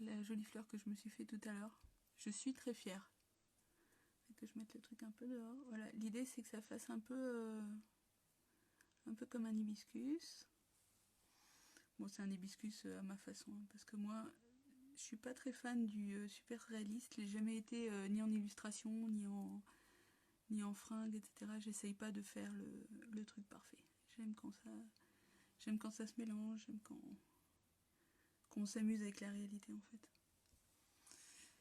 la jolie fleur que je me suis fait tout à l'heure. Je suis très fière. Que je mette le truc un peu dehors. Voilà, l'idée c'est que ça fasse un peu comme un hibiscus. Bon, c'est un hibiscus à ma façon, hein, parce que moi, je suis pas très fan du super réaliste. Je n'ai jamais été ni en illustration, ni en fringues, etc. J'essaye pas de faire le truc parfait. J'aime quand ça se mélange, j'aime qu'on s'amuse avec la réalité en fait.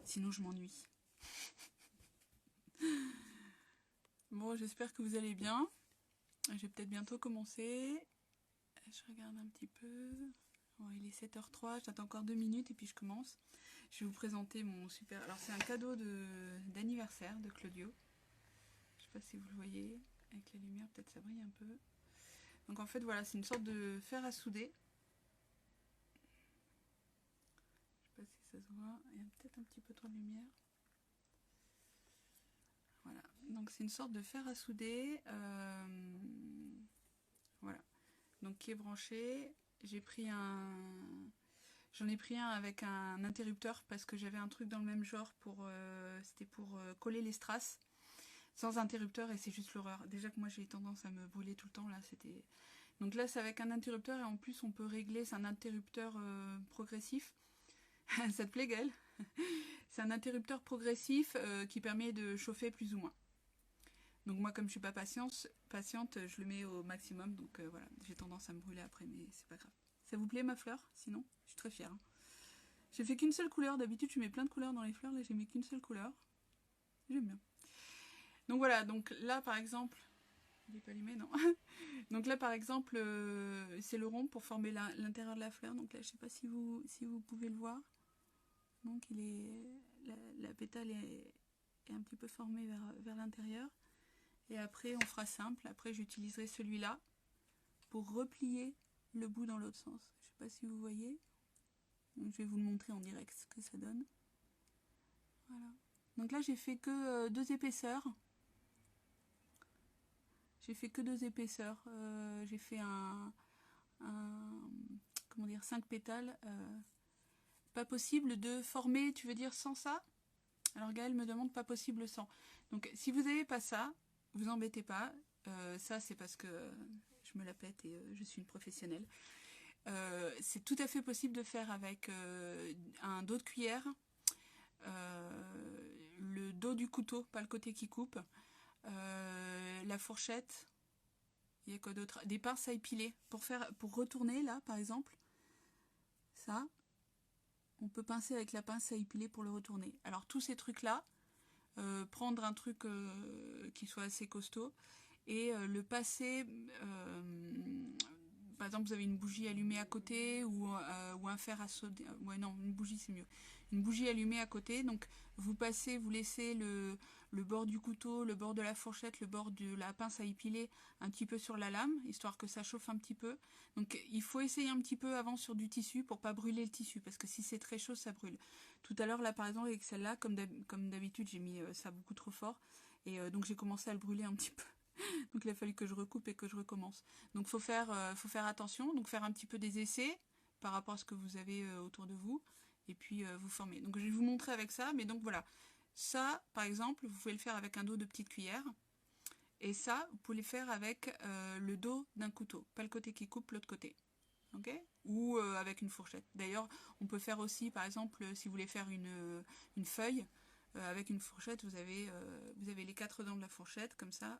Sinon je m'ennuie. Bon, j'espère que vous allez bien. Je vais peut-être bientôt commencer. Je regarde un petit peu. Bon, il est 7h03, j'attends encore 2 minutes et puis je commence. Je vais vous présenter mon super... Alors c'est un cadeau d'anniversaire de Claudio. Je sais pas si vous le voyez. Avec la lumière, peut-être ça brille un peu. Donc en fait, voilà, c'est une sorte de fer à souder. Je sais pas si ça se voit. Il y a peut-être un petit peu trop de lumière. Voilà, donc c'est une sorte de fer à souder. Voilà, donc qui est branché. J'en ai pris un avec un interrupteur parce que j'avais un truc dans le même genre c'était pour coller les strass sans interrupteur et c'est juste l'horreur. Déjà que moi j'ai tendance à me brûler tout le temps là, c'était... Donc là c'est avec un interrupteur et en plus on peut régler, c'est un interrupteur progressif. Ça te plaît Gaëlle? C'est un interrupteur progressif qui permet de chauffer plus ou moins. Donc moi comme je suis pas patiente, je le mets au maximum, donc voilà, j'ai tendance à me brûler après, mais c'est pas grave. Ça vous plaît ma fleur? Sinon, je suis très fière. Hein. J'ai fait qu'une seule couleur, d'habitude je mets plein de couleurs dans les fleurs, là j'ai mis qu'une seule couleur. J'aime bien. Donc voilà, donc là par exemple, il n'est pas allumé, non. Donc là par exemple, c'est le rond pour former l'intérieur de la fleur, donc là je sais pas si vous pouvez le voir. Donc la pétale est un petit peu formée vers l'intérieur. Et après, on fera simple. Après, j'utiliserai celui-là pour replier le bout dans l'autre sens. Je ne sais pas si vous voyez. Donc, je vais vous le montrer en direct ce que ça donne. Voilà. Donc là, j'ai fait que 2 épaisseurs. J'ai fait que 2 épaisseurs. J'ai fait comment dire, 5 pétales. Pas possible de former, tu veux dire, sans ça? Alors Gaëlle me demande pas possible sans. Donc si vous n'avez pas ça, vous embêtez pas. Ça c'est parce que je me la pète et je suis une professionnelle. C'est tout à fait possible de faire avec un dos de cuillère, le dos du couteau, pas le côté qui coupe, la fourchette, il y a quoi d'autre? Des pinces à épiler pour retourner là par exemple. Ça, on peut pincer avec la pince à épiler pour le retourner. Alors tous ces trucs là, prendre un truc qui soit assez costaud et le passer, par exemple vous avez une bougie allumée à côté ou un fer à souder, ouais non une bougie c'est mieux, une bougie allumée à côté, donc vous passez, vous laissez le bord du couteau, le bord de la fourchette, le bord de la pince à épiler un petit peu sur la lame, histoire que ça chauffe un petit peu. Donc il faut essayer un petit peu avant sur du tissu pour pas brûler le tissu, parce que si c'est très chaud ça brûle. Tout à l'heure là par exemple avec celle-là, comme d'habitude j'ai mis ça beaucoup trop fort, et donc j'ai commencé à le brûler un petit peu. Donc il a fallu que je recoupe et que je recommence. Donc faut faire attention, donc faire un petit peu des essais par rapport à ce que vous avez autour de vous, et puis vous former. Donc je vais vous montrer avec ça, mais donc voilà. Ça, par exemple, vous pouvez le faire avec un dos de petite cuillère. Et ça, vous pouvez le faire avec le dos d'un couteau. Pas le côté qui coupe, l'autre côté. Okay, ou avec une fourchette. D'ailleurs, on peut faire aussi, par exemple, si vous voulez faire une feuille, avec une fourchette, vous avez les 4 dents de la fourchette, comme ça,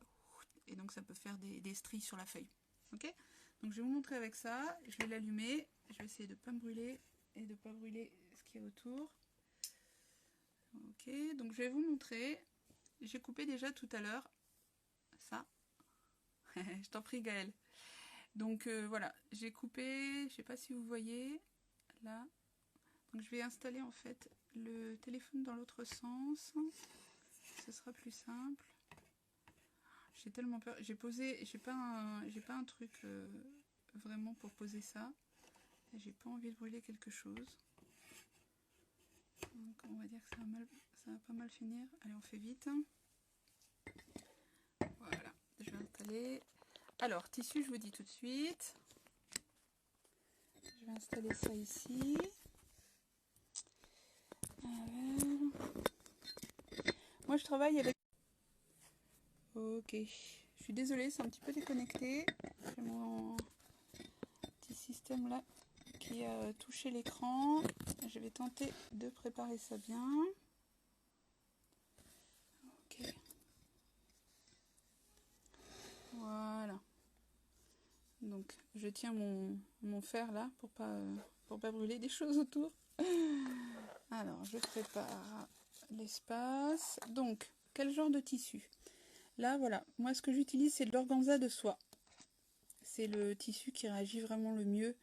et donc ça peut faire des stries sur la feuille. Ok. Donc je vais vous montrer avec ça, je vais l'allumer, je vais essayer de ne pas me brûler et de ne pas brûler ce qui est autour. Ok, donc je vais vous montrer, j'ai coupé déjà tout à l'heure ça. Je t'en prie Gaëlle. Donc voilà, j'ai coupé, je sais pas si vous voyez, là. Donc je vais installer en fait le téléphone dans l'autre sens. Ce sera plus simple. J'ai tellement peur. J'ai pas un truc vraiment pour poser ça. J'ai pas envie de brûler quelque chose. Donc on va dire que ça va pas mal finir. Allez, on fait vite. Voilà, je vais installer. Alors, tissu, je vous dis tout de suite. Je vais installer ça ici. Moi je travaille avec... Ok, je suis désolée, c'est un petit peu déconnecté. J'ai mon petit système là qui a touché l'écran. Je vais tenter de préparer ça bien. Ok. Voilà. Donc je tiens mon fer là pour pas brûler des choses autour. Alors je prépare l'espace. Donc quel genre de tissu? Là voilà, moi ce que j'utilise c'est de l'organza de soie. C'est le tissu qui réagit vraiment le mieux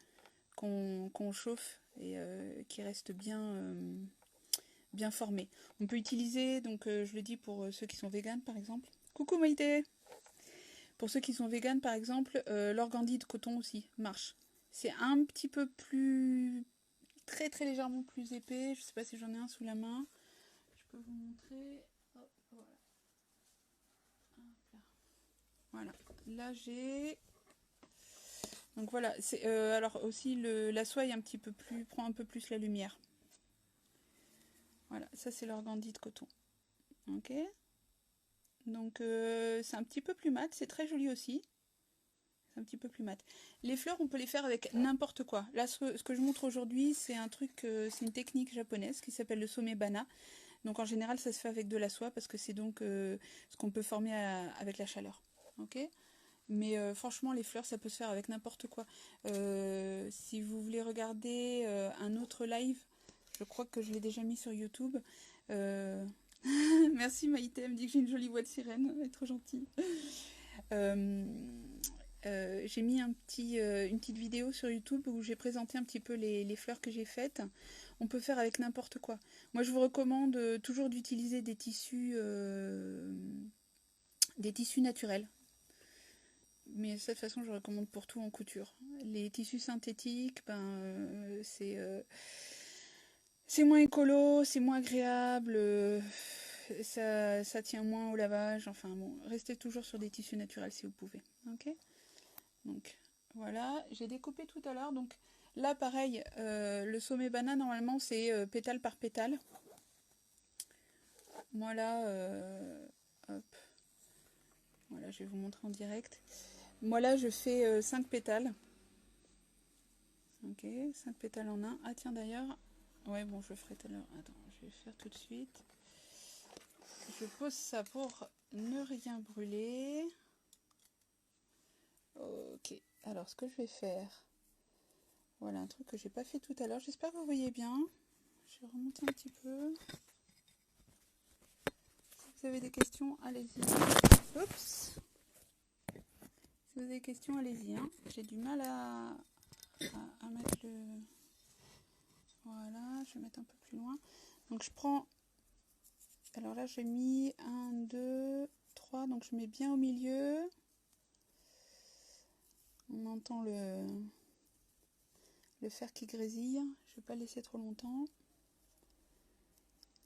qu'on chauffe et qui reste bien formé. On peut utiliser, donc je le dis pour ceux qui sont véganes par exemple. Coucou Maïté! Pour ceux qui sont véganes par exemple, l'organdie de coton aussi marche. C'est un petit peu plus... très légèrement plus épais. Je sais pas si j'en ai un sous la main. Je peux vous montrer. Hop, voilà. Hop là. Voilà. Là j'ai... Donc voilà, alors aussi la soie est un petit peu plus, prend un peu plus la lumière. Voilà, ça c'est l'organdie de coton. Ok. Donc c'est un petit peu plus mat, c'est très joli aussi. C'est un petit peu plus mat. Les fleurs, on peut les faire avec n'importe quoi. Là, ce que je montre aujourd'hui, c'est un truc, c'est une technique japonaise qui s'appelle le somebana. Donc en général, ça se fait avec de la soie parce que c'est donc ce qu'on peut former avec la chaleur. Ok. Mais franchement, les fleurs, ça peut se faire avec n'importe quoi. Si vous voulez regarder un autre live, je crois que je l'ai déjà mis sur YouTube. Merci Maïté, elle me dit que j'ai une jolie voix de sirène, elle est trop gentille. J'ai mis une petite vidéo sur YouTube où j'ai présenté un petit peu les fleurs que j'ai faites. On peut faire avec n'importe quoi. Moi, je vous recommande toujours d'utiliser des tissus naturels. Mais de cette façon, je recommande pour tout en couture. Les tissus synthétiques, c'est moins écolo, c'est moins agréable, ça tient moins au lavage. Enfin bon, restez toujours sur des tissus naturels si vous pouvez. Ok. Donc voilà, j'ai découpé tout à l'heure. Donc là, pareil, le somebana normalement c'est pétale par pétale. Moi là, hop, voilà, je vais vous montrer en direct. Moi là, je fais 5 pétales. Ok, 5 pétales en un. Ah tiens d'ailleurs, ouais bon je le ferai tout à l'heure. Attends, je vais le faire tout de suite. Je pose ça pour ne rien brûler. Ok, alors ce que je vais faire, voilà un truc que j'ai pas fait tout à l'heure. J'espère que vous voyez bien. Je vais remonter un petit peu. Si vous avez des questions, allez-y. Oups. Si vous avez des questions, allez-y. Hein. J'ai du mal à mettre le... Voilà, je vais mettre un peu plus loin. Donc je prends... Alors là, j'ai mis 1, 2, 3. Donc je mets bien au milieu. On entend le fer qui grésille. Je ne vais pas le laisser trop longtemps.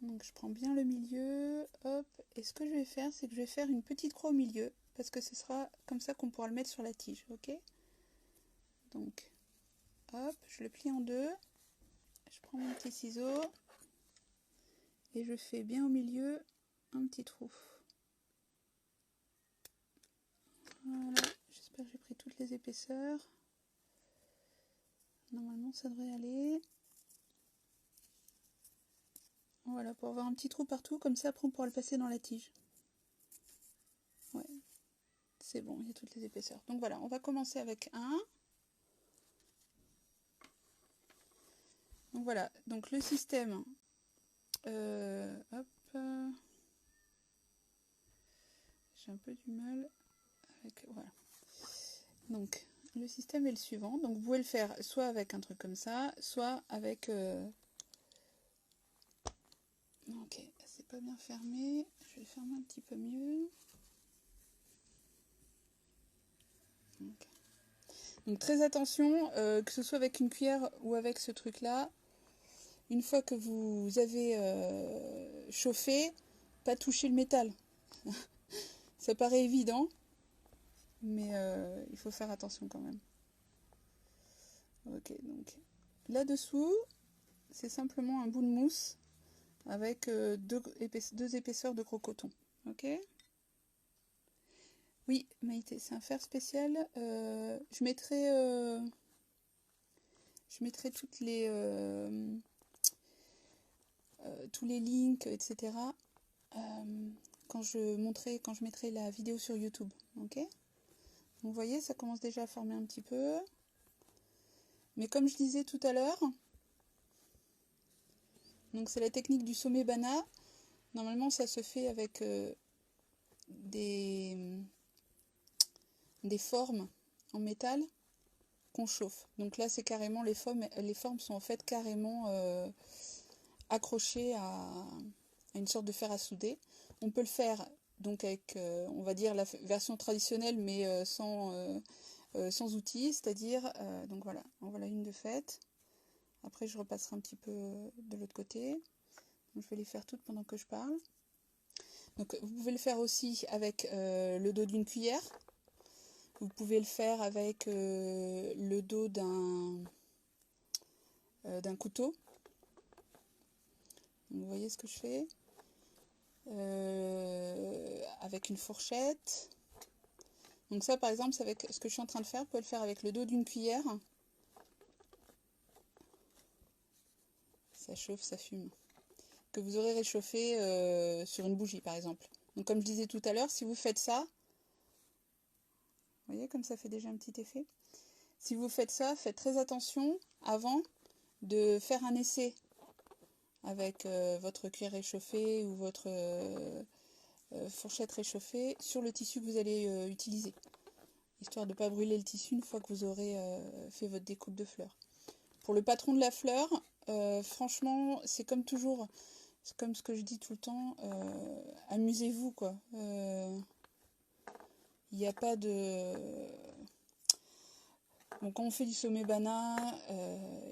Donc je prends bien le milieu. Hop. Et ce que je vais faire, c'est que je vais faire une petite croix au milieu. Parce que ce sera comme ça qu'on pourra le mettre sur la tige. Ok. Donc, hop, je le plie en deux. Je prends mon petit ciseau. Et je fais bien au milieu un petit trou. Voilà. J'espère que j'ai pris toutes les épaisseurs. Normalement, ça devrait aller. Voilà, pour avoir un petit trou partout, comme ça, après on pourra le passer dans la tige. Ouais, c'est bon, il y a toutes les épaisseurs. Donc voilà, on va commencer avec un. Donc voilà, donc le système. Hop. J'ai un peu du mal avec... Voilà. Donc, le système est le suivant. Donc, vous pouvez le faire soit avec un truc comme ça, soit avec... Ok, c'est pas bien fermé. Je vais le fermer un petit peu mieux. Okay. Donc, très attention, que ce soit avec une cuillère ou avec ce truc-là. Une fois que vous avez chauffé, pas toucher le métal. Ça paraît évident, mais il faut faire attention quand même. Ok, donc là-dessous, c'est simplement un bout de mousse avec deux épaisseurs de gros coton. Ok? Oui, Maïté, c'est un fer spécial. Je mettrai tous les links, etc. Quand je mettrai la vidéo sur YouTube. Ok? Donc, vous voyez, ça commence déjà à former un petit peu. Mais comme je disais tout à l'heure, donc c'est la technique du sommet-bana. Normalement, ça se fait avec des formes en métal qu'on chauffe. Donc là, c'est carrément les formes sont en fait carrément accrochées à une sorte de fer à souder. On peut le faire donc avec, on va dire, la version traditionnelle, mais sans outils, c'est-à-dire, donc voilà, en voilà une de faite. Après, je repasserai un petit peu de l'autre côté. Donc, je vais les faire toutes pendant que je parle. Donc, vous pouvez le faire aussi avec le dos d'une cuillère. Vous pouvez le faire avec le dos d'un couteau. Donc, vous voyez ce que je fais. Avec une fourchette. Donc ça, par exemple, c'est avec ce que je suis en train de faire. Vous pouvez le faire avec le dos d'une cuillère. Ça chauffe, ça fume. Que vous aurez réchauffé sur une bougie, par exemple. Donc comme je disais tout à l'heure, si vous faites ça, vous voyez comme ça fait déjà un petit effet. Si vous faites ça, faites très attention avant de faire un essai avec votre cuillère réchauffée ou votre fourchette réchauffée sur le tissu que vous allez utiliser. Histoire de ne pas brûler le tissu une fois que vous aurez fait votre découpe de fleurs. Pour le patron de la fleur, franchement, c'est comme toujours, c'est comme ce que je dis tout le temps, amusez-vous quoi. Il n'y a pas de... Bon, quand on fait du sommet-bana,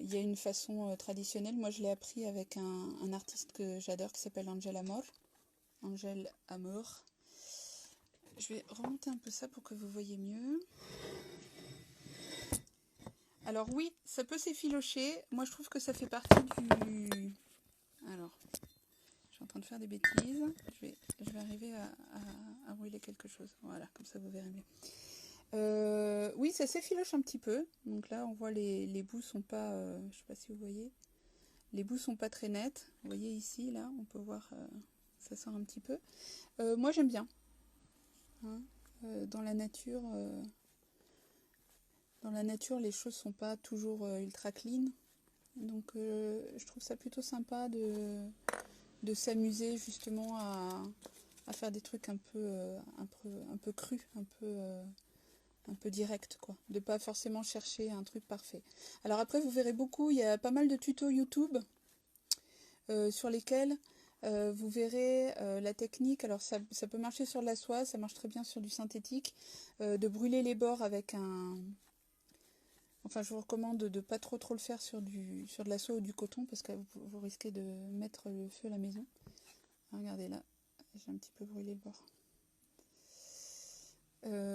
il y a une façon traditionnelle. Moi, je l'ai appris avec un artiste que j'adore qui s'appelle Angel Amor. Angel Amor. Je vais remonter un peu ça pour que vous voyez mieux. Alors oui, ça peut s'effilocher. Moi, je trouve que ça fait partie du... Alors, je suis en train de faire des bêtises. Je vais arriver à brûler quelque chose. Voilà, comme ça vous verrez mieux. Oui, ça s'effiloche un petit peu. Donc là, on voit les bouts sont pas... je sais pas si vous voyez. Les bouts sont pas très nets. Vous voyez ici, là, on peut voir... ça sort un petit peu. Moi, j'aime bien. Hein, dans la nature... Dans la nature, les choses sont pas toujours ultra clean. Donc je trouve ça plutôt sympa de s'amuser justement à faire des trucs un peu crus, un peu direct, quoi. De pas forcément chercher un truc parfait. Alors après, vous verrez beaucoup, il y a pas mal de tutos YouTube sur lesquels vous verrez la technique. Alors ça peut marcher sur de la soie, ça marche très bien sur du synthétique, de brûler les bords avec un... Enfin, je vous recommande de ne pas trop le faire sur de la soie ou du coton parce que vous risquez de mettre le feu à la maison. Regardez là, j'ai un petit peu brûlé le bord.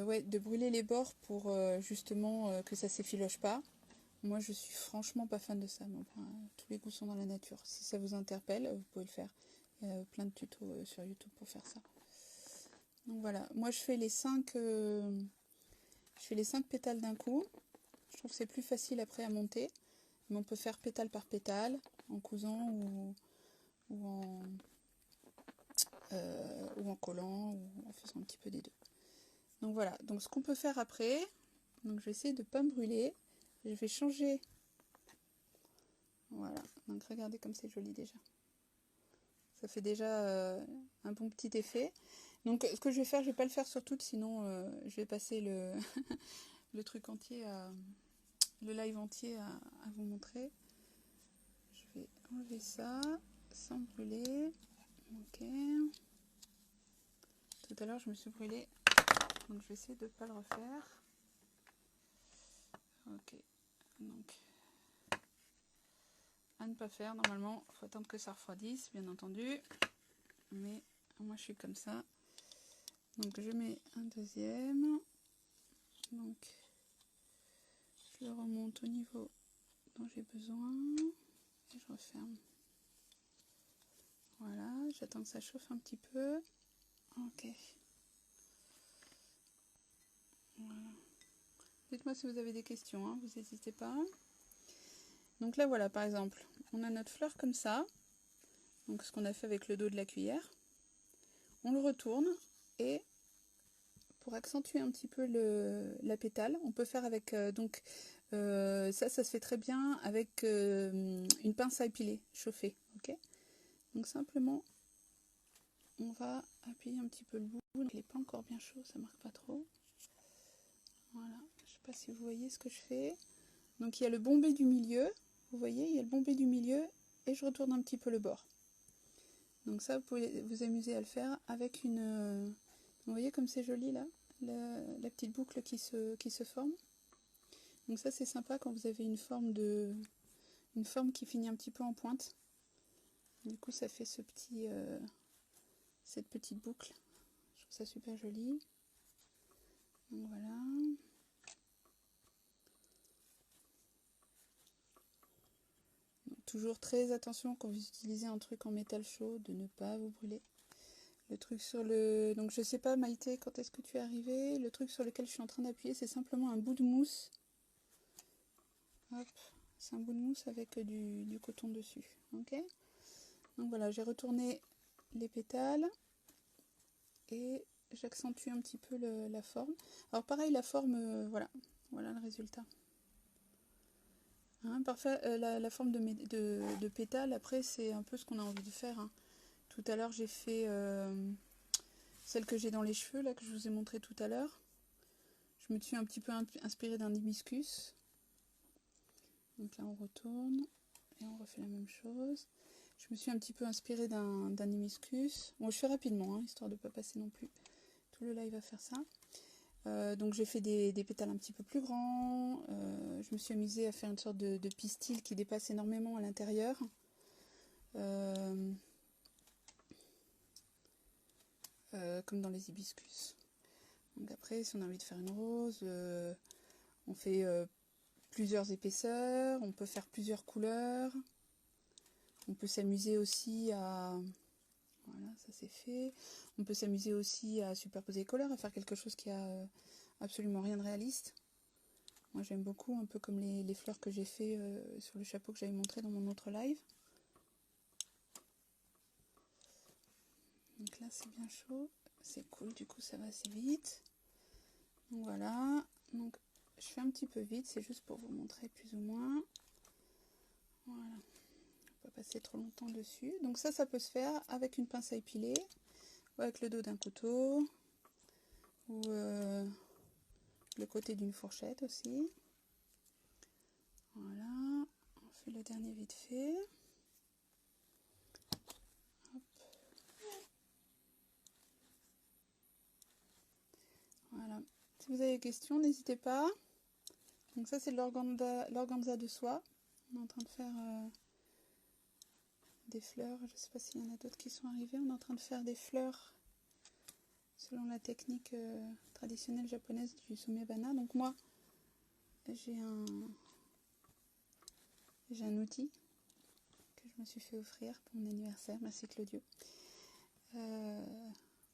Ouais, de brûler les bords pour justement que ça s'effiloche pas. Moi, je suis franchement pas fan de ça. Mais enfin, tous les goûts sont dans la nature. Si ça vous interpelle, vous pouvez le faire. Il y a plein de tutos sur YouTube pour faire ça. Donc voilà, moi je fais les 5 pétales d'un coup. Je trouve que c'est plus facile après à monter. Mais on peut faire pétale par pétale, en cousant ou en collant, ou en faisant un petit peu des deux. Donc voilà, donc ce qu'on peut faire après, donc je vais essayer de ne pas me brûler. Je vais changer. Voilà, donc regardez comme c'est joli déjà. Ça fait déjà un bon petit effet. Donc ce que je vais faire, je vais pas le faire sur toutes, sinon je vais passer le truc entier, le live entier à vous montrer. Je vais enlever ça sans brûler. Ok. Tout à l'heure je me suis brûlée, donc je vais essayer de ne pas le refaire. Ok, donc à ne pas faire, normalement il faut attendre que ça refroidisse bien entendu, mais moi je suis comme ça. Donc je mets un deuxième, donc je le remonte au niveau dont j'ai besoin et je referme. Voilà, j'attends que ça chauffe un petit peu. Ok. Voilà. Dites-moi si vous avez des questions, hein, vous n'hésitez pas. Donc là, voilà, par exemple, on a notre fleur comme ça. Donc ce qu'on a fait avec le dos de la cuillère. On le retourne et pour accentuer un petit peu la pétale, on peut faire avec... ça se fait très bien avec une pince à épiler chauffée. Ok. Donc simplement, on va appuyer un petit peu le bout. Il n'est pas encore bien chaud, ça marque pas trop. Voilà, je ne sais pas si vous voyez ce que je fais. Donc il y a le bombé du milieu, vous voyez, il y a le bombé du milieu et je retourne un petit peu le bord. Donc ça, vous pouvez vous amuser à le faire avec une... vous voyez comme c'est joli là, la petite boucle qui se forme. Donc ça c'est sympa quand vous avez une forme qui finit un petit peu en pointe. Du coup ça fait cette petite boucle. Je trouve ça super joli. Donc voilà. Donc, toujours très attention quand vous utilisez un truc en métal chaud de ne pas vous brûler. Le truc sur le... Donc je sais pas Maïté, quand est-ce que tu es arrivé? Le truc sur lequel je suis en train d'appuyer, c'est simplement un bout de mousse. Hop, c'est un bout de mousse avec du coton dessus. Ok. Donc voilà, j'ai retourné les pétales et j'accentue un petit peu la forme. Alors pareil, la forme, voilà le résultat. Hein, parfait, la forme de pétale, après c'est un peu ce qu'on a envie de faire. Hein. Tout à l'heure j'ai fait celle que j'ai dans les cheveux, là que je vous ai montré tout à l'heure. Je me suis un petit peu inspirée d'un hibiscus. Donc là on retourne et on refait la même chose. Je me suis un petit peu inspirée d'un hibiscus. Bon, je fais rapidement, hein, histoire de ne pas passer non plus tout le live à faire ça. Donc j'ai fait des pétales un petit peu plus grands. Je me suis amusée à faire une sorte de pistil qui dépasse énormément à l'intérieur. Comme dans les hibiscus. Donc après, si on a envie de faire une rose, on fait plusieurs épaisseurs, on peut faire plusieurs couleurs. On peut s'amuser aussi à... Voilà, ça c'est fait. On peut s'amuser aussi à superposer les couleurs, à faire quelque chose qui a absolument rien de réaliste. Moi j'aime beaucoup, un peu comme les fleurs que j'ai fait sur le chapeau que j'avais montré dans mon autre live. Donc là c'est bien chaud, c'est cool, du coup ça va assez vite. Donc voilà, donc je fais un petit peu vite, c'est juste pour vous montrer plus ou moins. Voilà, on va pas passer trop longtemps dessus. Donc ça peut se faire avec une pince à épiler, ou avec le dos d'un couteau, ou le côté d'une fourchette aussi. Voilà, on fait le dernier vite fait. Hop. Voilà, si vous avez des questions, n'hésitez pas. Donc ça c'est l'organza de soie. On est en train de faire des fleurs. Je ne sais pas s'il y en a d'autres qui sont arrivés. On est en train de faire des fleurs selon la technique traditionnelle japonaise du sumebana. Donc moi, j'ai un outil que je me suis fait offrir pour mon anniversaire. Merci Claudio.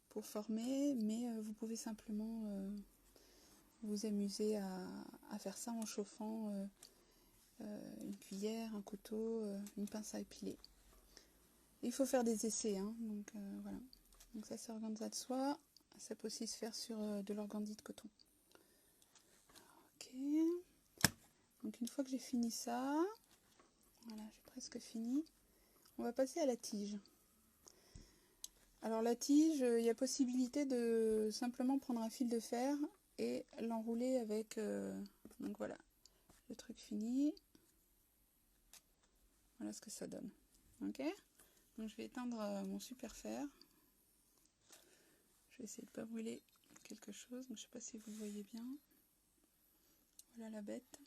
Pour former, mais vous pouvez simplement vous amuser à faire ça en chauffant une cuillère, un couteau, une pince à épiler. Il faut faire des essais, hein, donc voilà. Donc ça c'est organza de soie, ça peut aussi se faire sur de l'organdie de coton. Ok. Donc une fois que j'ai fini ça, voilà, j'ai presque fini. On va passer à la tige. Alors la tige, il y a possibilité de simplement prendre un fil de fer et l'enrouler avec... donc voilà, le truc fini. Voilà ce que ça donne. Ok. Donc je vais éteindre mon super fer. Je vais essayer de ne pas brûler quelque chose. Donc, je ne sais pas si vous le voyez bien. Voilà la bête.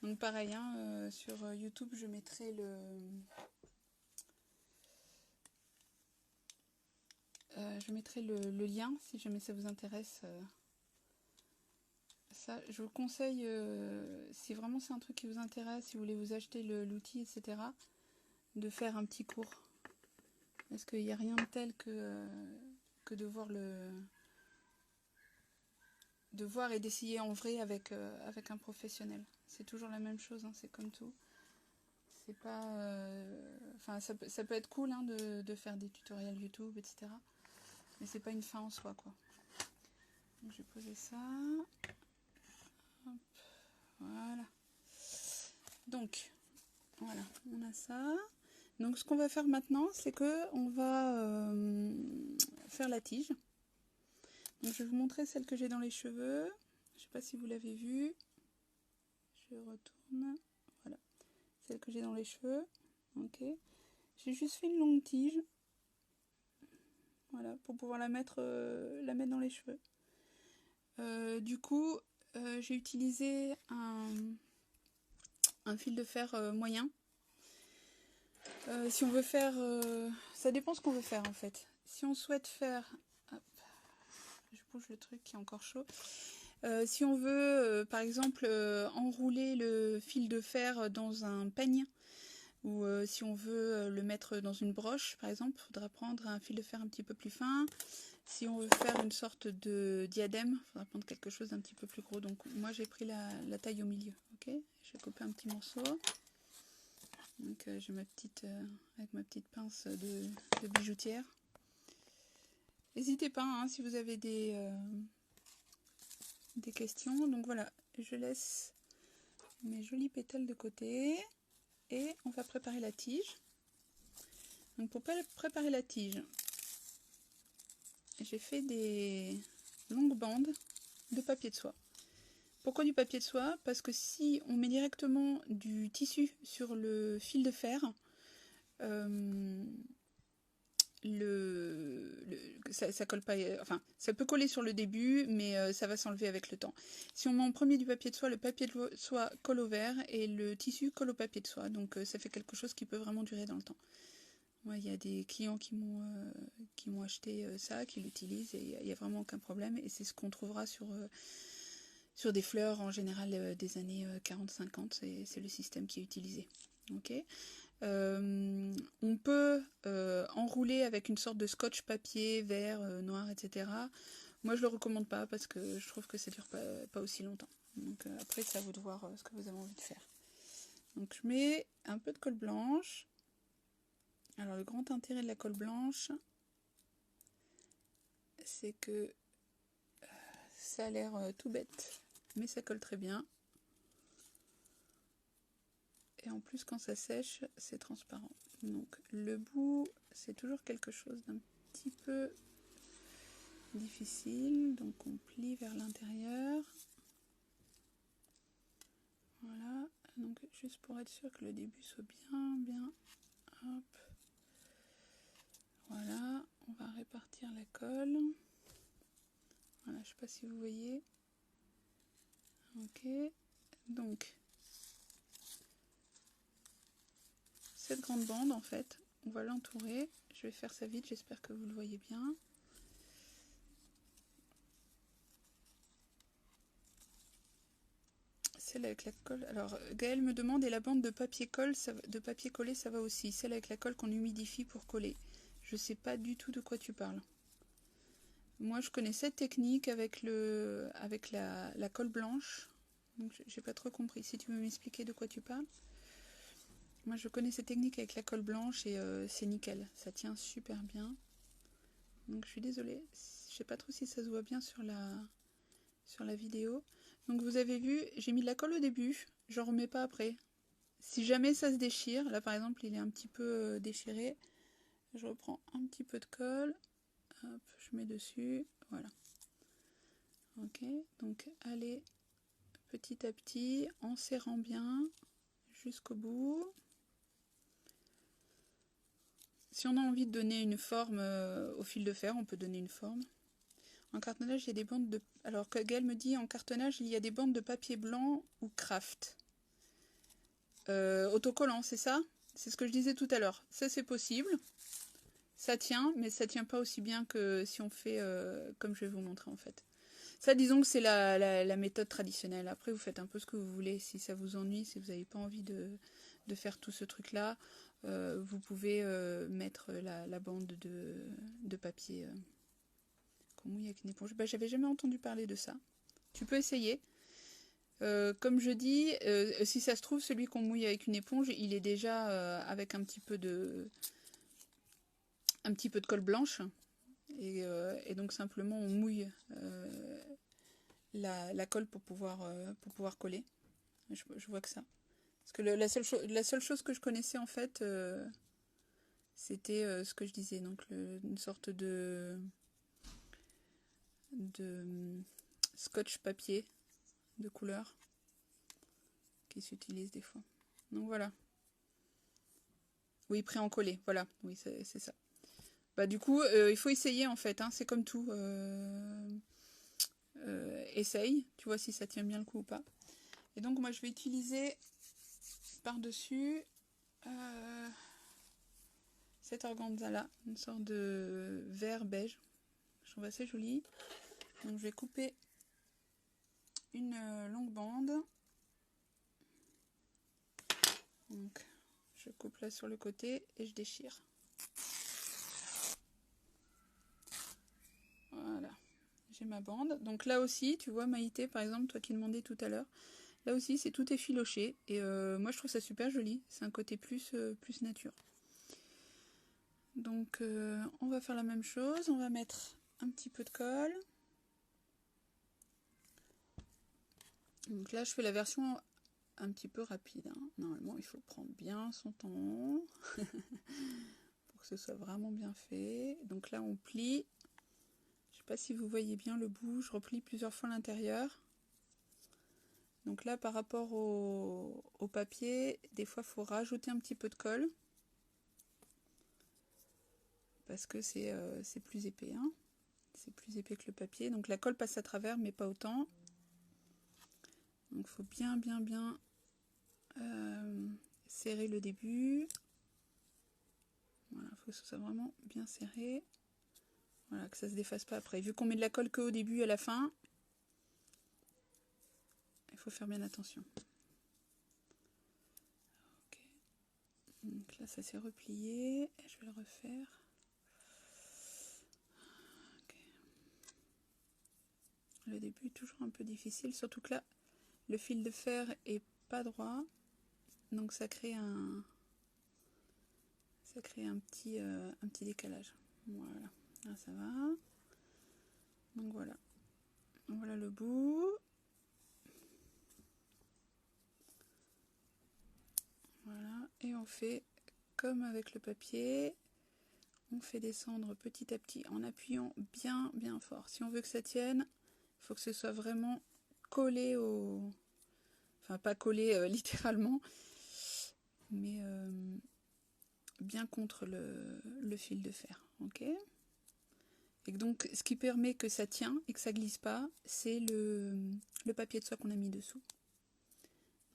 Donc pareil, hein, sur YouTube, je mettrai le lien si jamais ça vous intéresse. Ça, je vous conseille, si vraiment c'est un truc qui vous intéresse, si vous voulez vous acheter l'outil, etc., de faire un petit cours. Parce qu'il n'y a rien de tel que de voir et d'essayer en vrai avec un professionnel. C'est toujours la même chose, hein, c'est comme tout. C'est pas... Enfin, ça peut être cool hein, de faire des tutoriels YouTube, etc. Mais c'est pas une fin en soi, quoi. Donc je vais poser ça. Hop, voilà. Donc, voilà, on a ça. Donc ce qu'on va faire maintenant, c'est que on va faire la tige. Donc je vais vous montrer celle que j'ai dans les cheveux. Je sais pas si vous l'avez vue. Je retourne. Voilà. Celle que j'ai dans les cheveux. Ok. J'ai juste fait une longue tige. Voilà, pour pouvoir la mettre dans les cheveux. Du coup, j'ai utilisé un fil de fer moyen. Si on veut faire... ça dépend ce qu'on veut faire en fait. Si on souhaite faire... Hop, je bouge le truc qui est encore chaud. Si on veut, par exemple, enrouler le fil de fer dans un peigne, ou si on veut le mettre dans une broche, par exemple, il faudra prendre un fil de fer un petit peu plus fin. Si on veut faire une sorte de diadème, il faudra prendre quelque chose d'un petit peu plus gros. Donc moi j'ai pris la taille au milieu. Ok, je vais couper un petit morceau. Donc j'ai ma petite avec ma petite pince de bijoutière. N'hésitez pas hein, si vous avez des questions. Donc voilà, je laisse mes jolis pétales de côté et on va préparer la tige. Donc pour préparer la tige, j'ai fait des longues bandes de papier de soie. Pourquoi du papier de soie? Parce que si on met directement du tissu sur le fil de fer, ça colle pas, enfin ça peut coller sur le début, mais ça va s'enlever avec le temps. Si on met en premier du papier de soie, le papier de soie colle au verre et le tissu colle au papier de soie. Donc ça fait quelque chose qui peut vraiment durer dans le temps. Moi, il y a des clients qui m'ont acheté ça, qui l'utilisent et il n'y a vraiment aucun problème. Et c'est ce qu'on trouvera sur des fleurs en général des années 40-50, c'est le système qui est utilisé. Okay. On peut enrouler avec une sorte de scotch papier, vert, noir, etc. Moi je le recommande pas parce que je trouve que ça dure pas aussi longtemps. Donc après c'est à vous de voir ce que vous avez envie de faire. Donc je mets un peu de colle blanche. Alors le grand intérêt de la colle blanche, c'est que ça a l'air tout bête, mais ça colle très bien. Et en plus quand ça sèche, c'est transparent. Donc le bout, c'est toujours quelque chose d'un petit peu difficile. Donc on plie vers l'intérieur. Voilà. Donc juste pour être sûr que le début soit bien. Hop. Voilà. On va répartir la colle. Voilà, je sais pas si vous voyez. Ok. Donc cette grande bande en fait, on va l'entourer. Je vais faire ça vite, j'espère que vous le voyez bien. Celle avec la colle. Alors Gaëlle me demande, et la bande de papier collé, ça va aussi. Celle avec la colle qu'on humidifie pour coller. Je sais pas du tout de quoi tu parles. Moi je connais cette technique avec la colle blanche. Donc j'ai pas trop compris. Si tu veux m'expliquer de quoi tu parles. Moi je connais cette technique avec la colle blanche et c'est nickel. Ça tient super bien. Donc je suis désolée. Je sais pas trop si ça se voit bien sur la vidéo. Donc vous avez vu, j'ai mis de la colle au début, j'en remets pas après. Si jamais ça se déchire, là par exemple il est un petit peu déchiré, je reprends un petit peu de colle, hop, je mets dessus, voilà. Ok, donc allez petit à petit, en serrant bien jusqu'au bout. Si on a envie de donner une forme au fil de fer, on peut donner une forme. En cartonnage, il y a des bandes de... Alors que Gaëlle me dit, en cartonnage, il y a des bandes de papier blanc ou craft. Autocollant, c'est ça? C'est ce que je disais tout à l'heure. Ça, c'est possible. Ça tient, mais ça tient pas aussi bien que si on fait comme je vais vous montrer en fait. Ça, disons que c'est la méthode traditionnelle. Après, vous faites un peu ce que vous voulez. Si ça vous ennuie, si vous n'avez pas envie de faire tout ce truc-là, vous pouvez mettre la bande de papier qu'on mouille avec une éponge. Bah, j'avais jamais entendu parler de ça. Tu peux essayer. Comme je dis, si ça se trouve, celui qu'on mouille avec une éponge, il est déjà avec un petit peu de colle blanche. Et donc simplement on mouille la colle pour pouvoir coller. Je vois que ça. Parce que la seule chose que je connaissais en fait, c'était ce que je disais, donc une sorte de scotch papier de couleur qui s'utilise des fois. Donc voilà. Oui, pré-encollé, voilà, oui, c'est ça. Bah du coup, il faut essayer en fait, hein, c'est comme tout. Essaye, tu vois si ça tient bien le coup ou pas. Et donc moi je vais utiliser par-dessus cet organza là, une sorte de vert beige. Je trouve assez joli. Donc je vais couper une longue bande. Donc je coupe là sur le côté et je déchire. Voilà, j'ai ma bande. Donc là aussi, tu vois Maïté par exemple, toi qui demandais tout à l'heure, là aussi c'est tout effiloché et moi je trouve ça super joli. C'est un côté plus nature. Donc on va faire la même chose, on va mettre un petit peu de colle. Donc là je fais la version un petit peu rapide, hein. Normalement il faut prendre bien son temps pour que ce soit vraiment bien fait. Donc là on plie, je sais pas si vous voyez bien le bout, je replie plusieurs fois l'intérieur. Donc là par rapport au papier, des fois il faut rajouter un petit peu de colle parce que c'est plus épais, hein. C'est plus épais que le papier, donc la colle passe à travers mais pas autant. Donc il faut bien serrer le début. Voilà, il faut que ce soit vraiment bien serré. Voilà, que ça se défasse pas après. Vu qu'on met de la colle qu'au début et à la fin, il faut faire bien attention. Okay. Donc là ça s'est replié. Et je vais le refaire. Okay. Le début est toujours un peu difficile, surtout que là le fil de fer est pas droit. Donc ça crée un petit décalage. Voilà, là ça va. Donc voilà. Voilà le bout. Voilà, et on fait comme avec le papier, on fait descendre petit à petit en appuyant bien fort. Si on veut que ça tienne, il faut que ce soit vraiment collé au... Enfin, pas collé littéralement, mais bien contre le fil de fer. Ok ? Et donc, ce qui permet que ça tient et que ça glisse pas, c'est le papier de soie qu'on a mis dessous.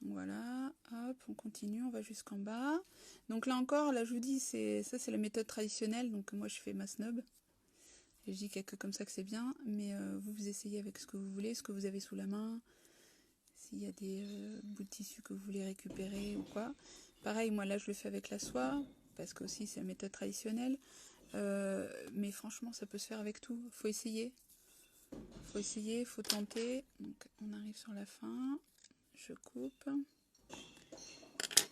Donc voilà, hop, on continue, on va jusqu'en bas. Donc là encore, là je vous dis, ça c'est la méthode traditionnelle, donc moi je fais ma snob. Et je dis qu'il n'y a que comme ça que c'est bien, mais vous essayez avec ce que vous voulez, ce que vous avez sous la main, s'il y a des bouts de tissu que vous voulez récupérer ou quoi. Pareil, moi là je le fais avec la soie, parce que aussi c'est la méthode traditionnelle. Mais franchement, ça peut se faire avec tout. Faut essayer, faut tenter. Donc on arrive sur la fin. Je coupe.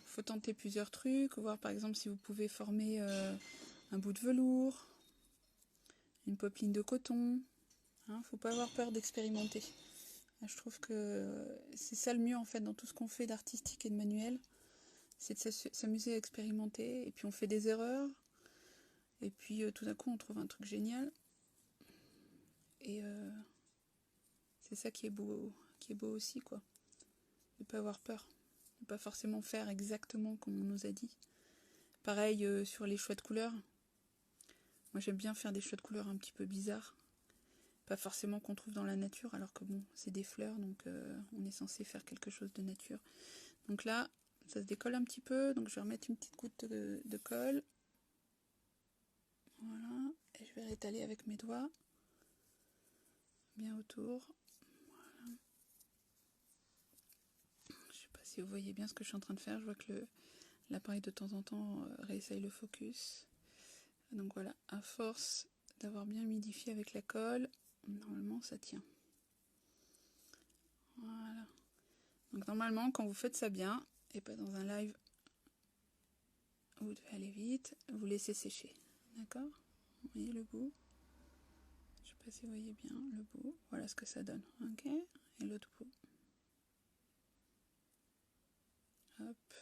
Faut tenter plusieurs trucs, voir par exemple si vous pouvez former un bout de velours, une popeline de coton. Hein, faut pas avoir peur d'expérimenter. Je trouve que c'est ça le mieux en fait dans tout ce qu'on fait d'artistique et de manuel, c'est de s'amuser à expérimenter. Et puis on fait des erreurs. Et puis tout d'un coup on trouve un truc génial. Et c'est ça qui est beau aussi quoi. De pas avoir peur. De pas forcément faire exactement comme on nous a dit. Pareil sur les choix de couleurs. Moi j'aime bien faire des choix de couleurs un petit peu bizarres. Pas forcément qu'on trouve dans la nature, alors que bon, c'est des fleurs, donc on est censé faire quelque chose de nature. Donc là, ça se décolle un petit peu, donc je vais remettre une petite goutte de colle. Voilà, et je vais rétaler avec mes doigts. Bien autour. Voilà. Je sais pas si vous voyez bien ce que je suis en train de faire, je vois que l'appareil de temps en temps réessaye le focus. Donc voilà, à force d'avoir bien humidifié avec la colle, normalement ça tient. Voilà. Donc normalement, quand vous faites ça bien, et pas dans un live où vous devez aller vite, vous laissez sécher. D'accord? Vous voyez le bout? Je sais pas si vous voyez bien le bout. Voilà ce que ça donne. Ok? Et l'autre bout. Hop.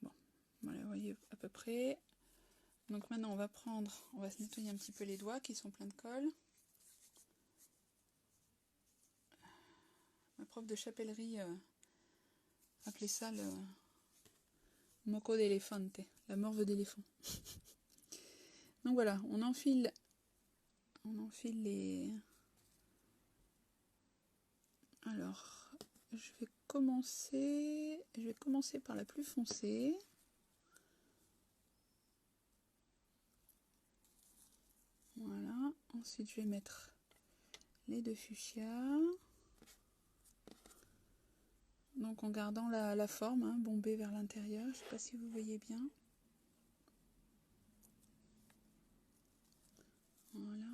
Bon. Voilà, vous voyez à peu près. Donc maintenant, on va se nettoyer un petit peu les doigts qui sont pleins de colle. Ma prof de chapellerie appelait ça le moco d'elefante, la morve d'éléphant. Donc voilà, on enfile les... Alors, je vais commencer par la plus foncée. Voilà, ensuite je vais mettre les deux fuchsias. Donc en gardant la forme, hein, bombée vers l'intérieur, je ne sais pas si vous voyez bien. Voilà.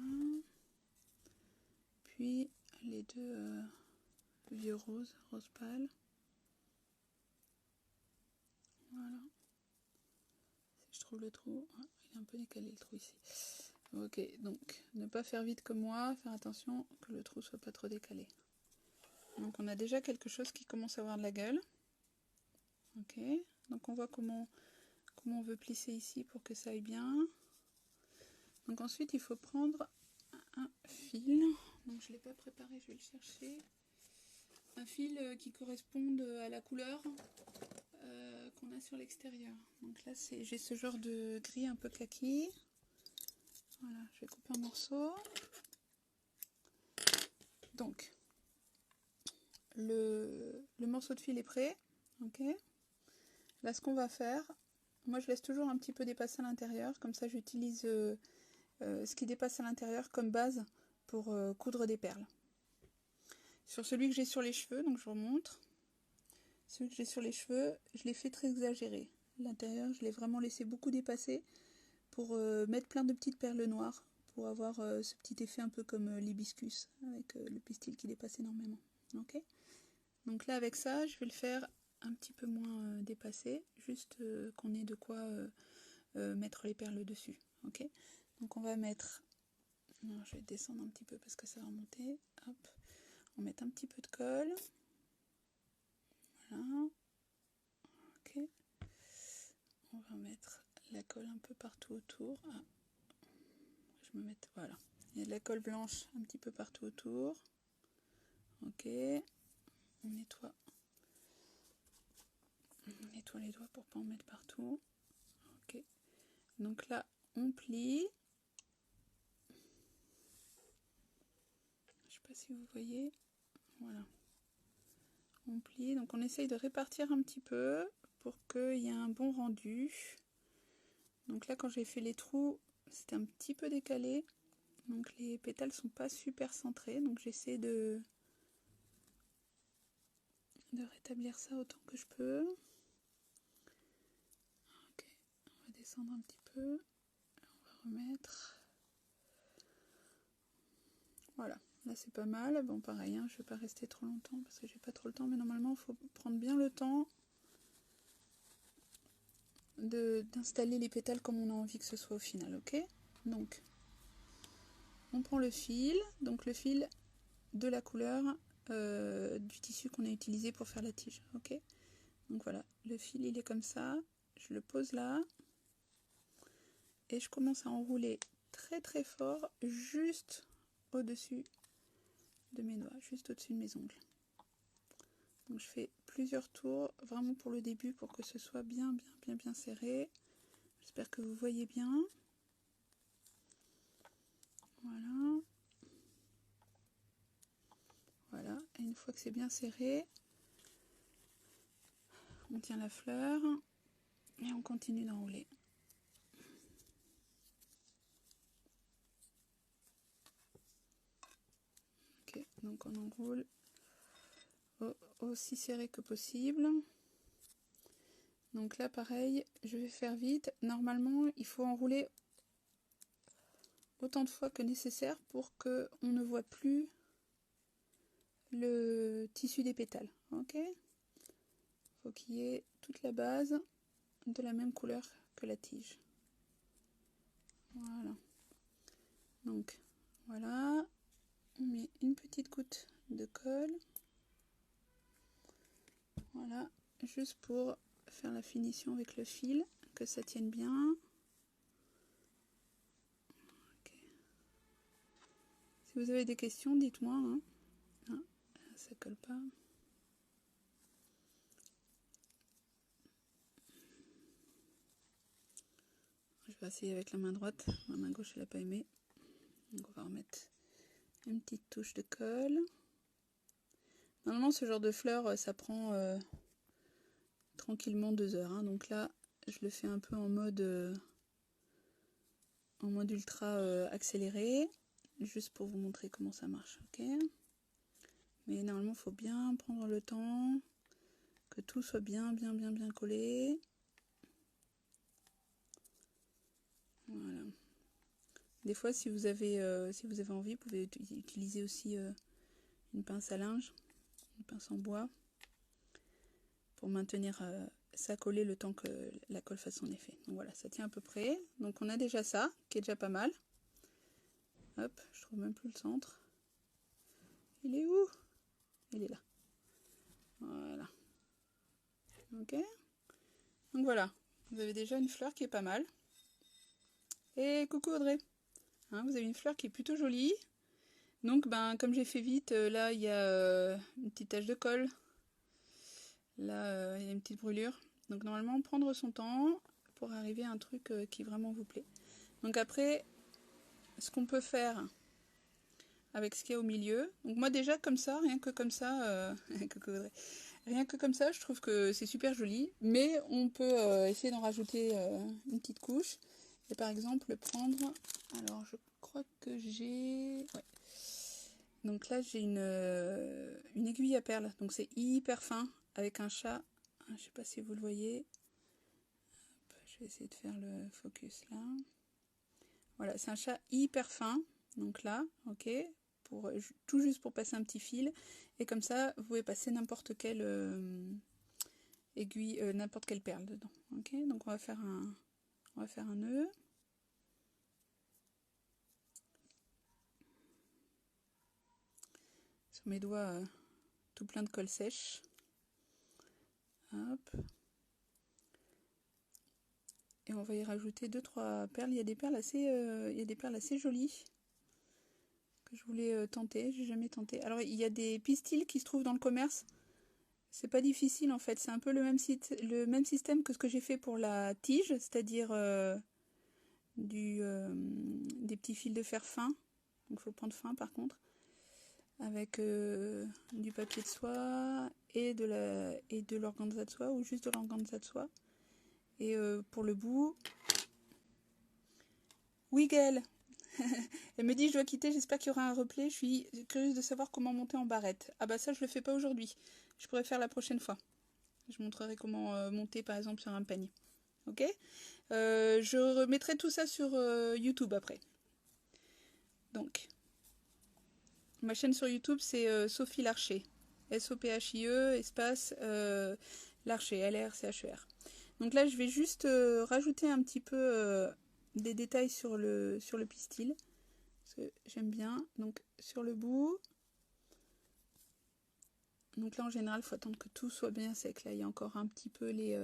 Puis les deux vieux roses, rose pâle. Voilà. Si je trouve le trou, ah, il est un peu décalé le trou ici. Ok, donc ne pas faire vite comme moi, faire attention que le trou soit pas trop décalé. Donc on a déjà quelque chose qui commence à avoir de la gueule. Ok, donc on voit comment on veut plisser ici pour que ça aille bien. Donc ensuite il faut prendre un fil. Donc je ne l'ai pas préparé, je vais le chercher. Un fil qui corresponde à la couleur qu'on a sur l'extérieur. Donc là j'ai ce genre de gris un peu kaki. Voilà, je vais couper un morceau. Donc le morceau de fil est prêt. Ok. Là ce qu'on va faire, moi je laisse toujours un petit peu dépasser à l'intérieur, comme ça j'utilise ce qui dépasse à l'intérieur comme base pour coudre des perles. Sur celui que j'ai sur les cheveux, donc je remonte. Celui que j'ai sur les cheveux, je l'ai fait très exagéré. L'intérieur, je l'ai vraiment laissé beaucoup dépasser pour mettre plein de petites perles noires, pour avoir ce petit effet un peu comme l'hibiscus, avec le pistil qui dépasse énormément. Ok. Donc là, avec ça, je vais le faire un petit peu moins dépassé, juste qu'on ait de quoi mettre les perles dessus. Ok. Donc on va mettre... Alors, je vais descendre un petit peu parce que ça va remonter. Hop. On va mettre un petit peu de colle. Voilà. Ok. On va mettre la colle un peu partout autour. Ah. Je me mets... Voilà. Il y a de la colle blanche un petit peu partout autour. Ok. On nettoie les doigts pour pas en mettre partout. Ok. Donc là, on plie. Je sais pas si vous voyez. Voilà. On plie. Donc on essaye de répartir un petit peu pour qu'il y ait un bon rendu. Donc là, quand j'ai fait les trous, c'était un petit peu décalé. Donc les pétales sont pas super centrés. Donc j'essaie de rétablir ça autant que je peux. Ok, on va descendre un petit peu. On va remettre. Voilà, là c'est pas mal. Bon pareil, hein, je vais pas rester trop longtemps parce que j'ai pas trop le temps. Mais normalement, il faut prendre bien le temps d'installer les pétales comme on a envie que ce soit au final, ok? Donc, on prend le fil. Donc le fil de la couleur du tissu qu'on a utilisé pour faire la tige, ok? Donc voilà, le fil il est comme ça, je le pose là et je commence à enrouler très très fort juste au-dessus de mes doigts, juste au-dessus de mes ongles. Donc je fais plusieurs tours vraiment pour le début pour que ce soit bien serré. J'espère que vous voyez bien. Voilà. Voilà, et une fois que c'est bien serré, on tient la fleur et on continue d'enrouler. Ok, donc on enroule aussi serré que possible. Donc là pareil, je vais faire vite. Normalement il faut enrouler autant de fois que nécessaire pour que on ne voit plus le tissu des pétales. Ok, faut qu'il y ait toute la base de la même couleur que la tige. Voilà. Donc voilà, on met une petite goutte de colle. Voilà, juste pour faire la finition avec le fil, que ça tienne bien. Okay. Si vous avez des questions, dites-moi. Hein. Ah, ça colle pas. Je vais essayer avec la main droite. Ma main gauche, elle n'a pas aimé. Donc on va remettre une petite touche de colle. Normalement, ce genre de fleurs, ça prend tranquillement 2 heures. Hein. Donc là, je le fais un peu en mode ultra accéléré. Juste pour vous montrer comment ça marche. Ok. Mais normalement, il faut bien prendre le temps, que tout soit bien collé. Voilà. Des fois, si vous avez envie, vous pouvez utiliser aussi une pince à linge, une pince en bois, pour maintenir ça collé le temps que la colle fasse son effet. Donc voilà, ça tient à peu près. Donc on a déjà ça, qui est déjà pas mal. Hop, je trouve même plus le centre. Il est où? Il est là. Voilà. Ok. Donc voilà, vous avez déjà une fleur qui est pas mal. Et coucou Audrey. Hein, vous avez une fleur qui est plutôt jolie. Donc ben comme j'ai fait vite, là il y a une petite tache de colle. Là il y a une petite brûlure. Donc normalement prendre son temps pour arriver à un truc qui vraiment vous plaît. Donc après, ce qu'on peut faire avec ce qu'il y a au milieu. Donc moi déjà comme ça, rien que comme ça, rien que comme ça, je trouve que c'est super joli. Mais on peut essayer d'en rajouter une petite couche. Et par exemple prendre, alors je crois que j'ai... Ouais. Donc là j'ai une aiguille à perles. Donc c'est hyper fin avec un chat. Je sais pas si vous le voyez. Hop, je vais essayer de faire le focus là. Voilà, c'est un chat hyper fin. Donc là, ok. Pour, tout juste pour passer un petit fil. Et comme ça, vous pouvez passer n'importe quelle aiguille, n'importe quelle perle dedans. Ok, donc on va faire un nœud. Sur mes doigts, tout plein de colle sèche. Hop. Et on va y rajouter 2-3 perles. Il y a des perles assez jolies que je voulais tenter. J'ai jamais tenté. Alors il y a des pistils qui se trouvent dans le commerce. C'est pas difficile en fait. C'est un peu le même système que ce que j'ai fait pour la tige, c'est-à-dire des petits fils de fer fin. Donc il faut prendre fin par contre. Avec du papier de soie et de l'organza de soie ou juste de l'organza de soie. Et pour le bout... Oui Gaëlle. Elle me dit je dois quitter, j'espère qu'il y aura un replay. Je suis curieuse de savoir comment monter en barrette. Ah bah ça je le fais pas aujourd'hui. Je pourrais faire la prochaine fois. Je montrerai comment monter par exemple sur un peigne. Ok, je remettrai tout ça sur YouTube après. Donc, ma chaîne sur YouTube c'est Sophie Larcher. S-O-P-H-I-E espace Larcher, L-R-C-H-E-R. Donc là je vais juste rajouter un petit peu des détails sur le pistil. Parce que j'aime bien. Donc sur le bout. Donc là en général il faut attendre que tout soit bien sec. Là il y a encore un petit peu les...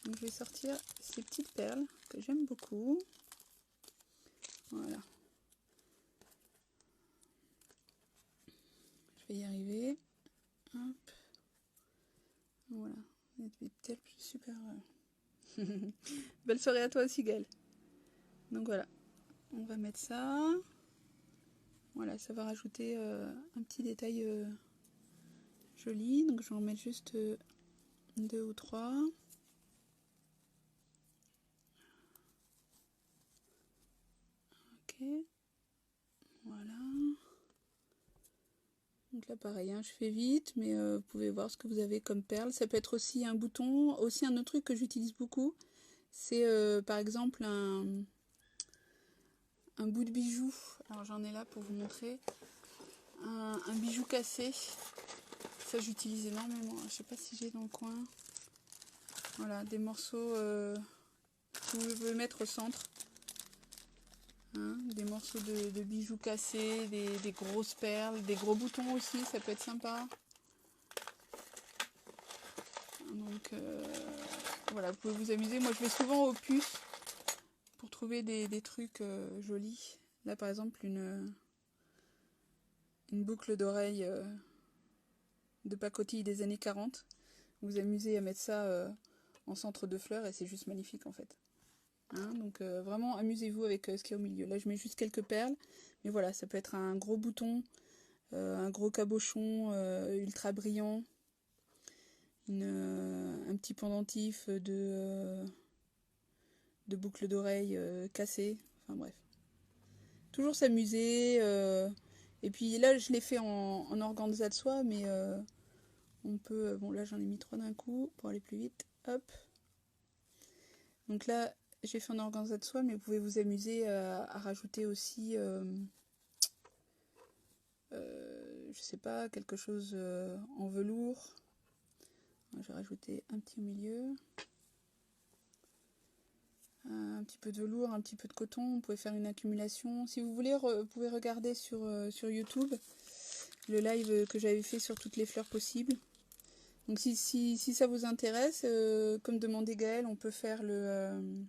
Donc je vais sortir ces petites perles que j'aime beaucoup. Voilà. Je vais y arriver. Hop. Voilà. Peut-être super... Belle soirée à toi aussi Gaëlle. Donc voilà. On va mettre ça. Voilà, ça va rajouter un petit détail joli. Donc je vais en mettre juste 2 ou 3. Ok. Voilà. Donc là pareil, hein, je fais vite, mais vous pouvez voir ce que vous avez comme perle. Ça peut être aussi un bouton. Aussi un autre truc que j'utilise beaucoup, c'est par exemple un bout de bijou. Alors j'en ai là pour vous montrer. Un bijou cassé. Ça j'utilise énormément. Je sais pas si j'ai dans le coin. Voilà, des morceaux que vous pouvez mettre au centre. Hein, des morceaux de bijoux cassés, des grosses perles, des gros boutons aussi, ça peut être sympa. Donc voilà, vous pouvez vous amuser. Moi je vais souvent aux puces pour trouver des trucs jolis. Là par exemple une boucle d'oreille de pacotille des années 40. Vous vous amusez à mettre ça en centre de fleurs et c'est juste magnifique en fait. Hein, donc vraiment amusez-vous avec ce qu'il y a au milieu. Là je mets juste quelques perles, mais voilà, ça peut être un gros bouton, un gros cabochon ultra brillant, un petit pendentif de boucles d'oreilles cassées, enfin bref. Toujours s'amuser, et puis là je l'ai fait en organza de soie, mais on peut, bon là j'en ai mis 3 d'un coup pour aller plus vite, hop. Donc là j'ai fait en organza de soie, mais vous pouvez vous amuser à rajouter aussi, je sais pas, quelque chose en velours. J'ai rajouté un petit au milieu. Un petit peu de velours, un petit peu de coton. Vous pouvez faire une accumulation. Si vous voulez, vous pouvez regarder sur YouTube le live que j'avais fait sur toutes les fleurs possibles. Donc si ça vous intéresse, comme demandait Gaëlle, on peut faire le...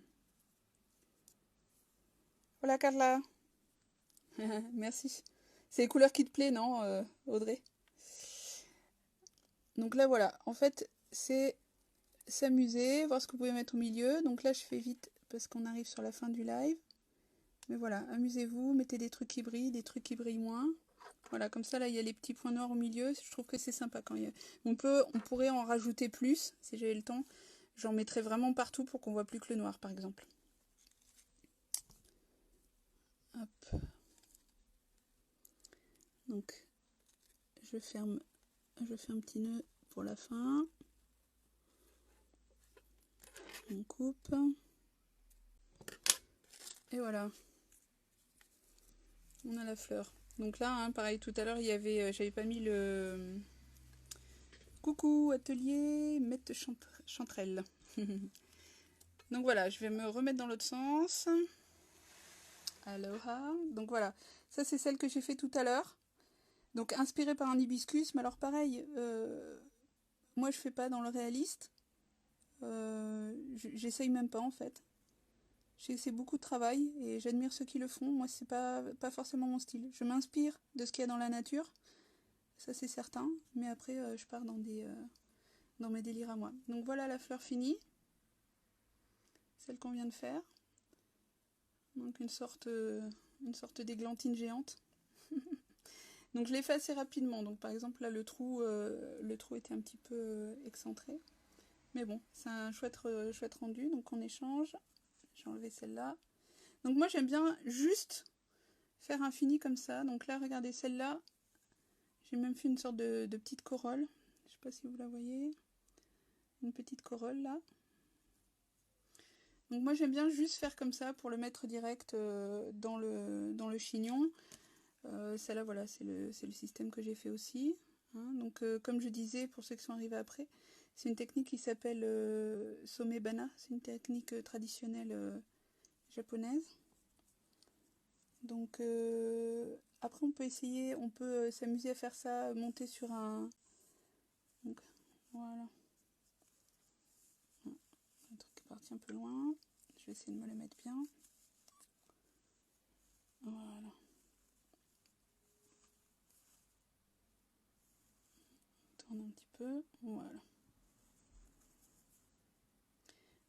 Voilà Carla. Merci. C'est les couleurs qui te plaisent, non Audrey? Donc là voilà, en fait c'est s'amuser, voir ce que vous pouvez mettre au milieu. Donc là je fais vite parce qu'on arrive sur la fin du live. Mais voilà, amusez-vous, mettez des trucs qui brillent, des trucs qui brillent moins. Voilà, comme ça, là, il y a les petits points noirs au milieu. Je trouve que c'est sympa quand il y a... On pourrait en rajouter plus, si j'avais le temps. J'en mettrais vraiment partout pour qu'on voit plus que le noir, par exemple. Hop. Donc, je fais un petit nœud pour la fin. On coupe. Et voilà. On a la fleur. Donc là, hein, pareil, tout à l'heure, il y avait... j'avais pas mis le... Coucou, atelier, Mette Chanterelle. Donc voilà, je vais me remettre dans l'autre sens. Aloha. Donc voilà, ça c'est celle que j'ai fait tout à l'heure. Donc inspirée par un hibiscus, mais alors pareil, moi je fais pas dans le réaliste. J'essaye même pas en fait. C'est beaucoup de travail et j'admire ceux qui le font. Moi c'est pas forcément mon style. Je m'inspire de ce qu'il y a dans la nature, ça c'est certain. Mais après je pars dans mes délires à moi. Donc voilà la fleur finie. Celle qu'on vient de faire. Donc une sorte d'églantine géante. Donc je l'ai fait assez rapidement. Donc par exemple là le trou était un petit peu excentré. Mais bon, c'est un chouette rendu. Donc on échange. J'ai enlevé celle-là. Donc moi j'aime bien juste faire un fini comme ça. Donc là regardez celle-là. J'ai même fait une sorte de petite corolle. Je sais pas si vous la voyez. Une petite corolle là. Donc moi j'aime bien juste faire comme ça pour le mettre direct dans le chignon. Celle-là voilà, c'est le système que j'ai fait aussi. Hein. Donc comme je disais, pour ceux qui sont arrivés après, c'est une technique qui s'appelle Somebana. C'est une technique traditionnelle japonaise. Donc après on peut s'amuser à faire ça, monter sur un... Donc voilà. Le truc est parti un peu loin. Je vais essayer de me le mettre bien. Voilà. Tourne un petit peu. Voilà.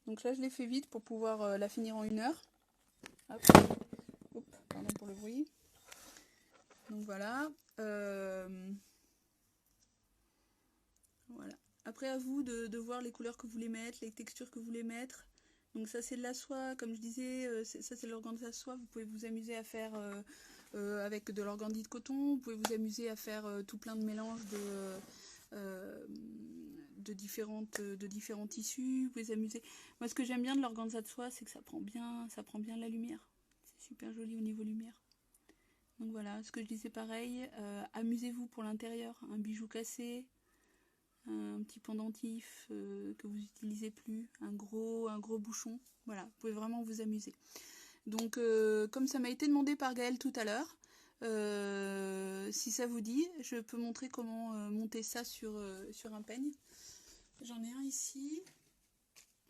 Donc là je l'ai fait vite pour pouvoir la finir en 1 heure. Hop. Oups, pardon pour le bruit. Donc voilà. Voilà. Après à vous de voir les couleurs que vous voulez mettre, les textures que vous voulez mettre. Donc ça c'est de la soie, comme je disais, ça c'est de l'organza de soie. Vous pouvez vous amuser à faire avec de l'organdie de coton. Vous pouvez vous amuser à faire tout plein de mélanges de différents tissus. Vous pouvez vous amuser. Moi, ce que j'aime bien de l'organza de soie, c'est que ça prend bien la lumière. C'est super joli au niveau lumière. Donc voilà, ce que je disais pareil, amusez-vous pour l'intérieur, un bijou cassé, un petit pendentif que vous n'utilisez plus, un gros bouchon, voilà, vous pouvez vraiment vous amuser. Donc comme ça m'a été demandé par Gaëlle tout à l'heure, si ça vous dit, je peux montrer comment monter ça sur un peigne. J'en ai un ici,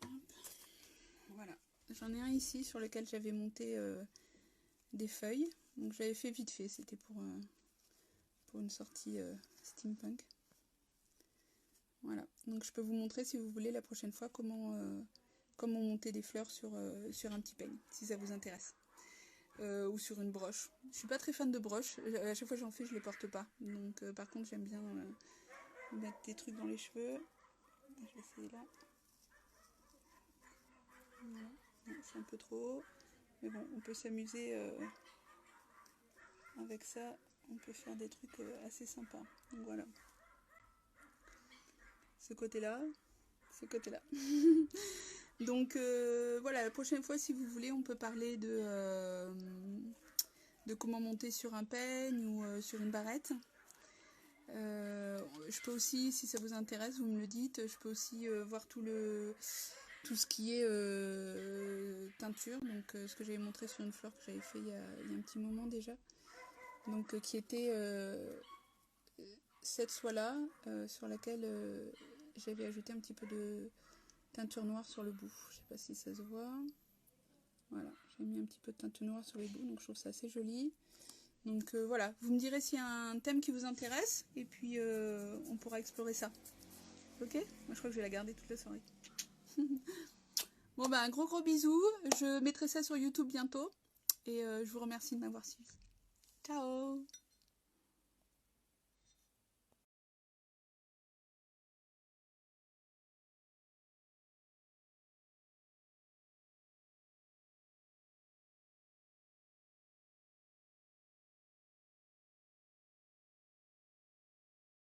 hop. Voilà, j'en ai un ici sur lequel j'avais monté des feuilles. Donc j'avais fait vite fait, c'était pour une sortie steampunk. Voilà, donc je peux vous montrer si vous voulez la prochaine fois comment monter des fleurs sur un petit peigne, si ça vous intéresse. Ou sur une broche. Je suis pas très fan de broches, à chaque fois que j'en fais je les porte pas. Donc par contre j'aime bien mettre des trucs dans les cheveux. Je vais essayer là. Voilà, c'est un peu trop haut. Mais bon, on peut s'amuser avec ça, on peut faire des trucs assez sympas. Donc voilà. Ce côté-là. Donc voilà, la prochaine fois, si vous voulez, on peut parler de comment monter sur un peigne ou sur une barrette. Je peux aussi, si ça vous intéresse, vous me le dites, je peux aussi voir tout ce qui est teinture, donc ce que j'avais montré sur une fleur que j'avais fait il y a un petit moment déjà, donc qui était cette soie-là, sur laquelle j'avais ajouté un petit peu de teinture noire sur le bout. Je sais pas si ça se voit. Voilà, j'ai mis un petit peu de teinture noire sur les bouts, donc je trouve ça assez joli. Donc voilà, vous me direz s'il y a un thème qui vous intéresse, et puis on pourra explorer ça. Ok? Moi je crois que je vais la garder toute la soirée. Bon bah un gros bisou, je mettrai ça sur YouTube bientôt, et je vous remercie de m'avoir suivi. Ciao!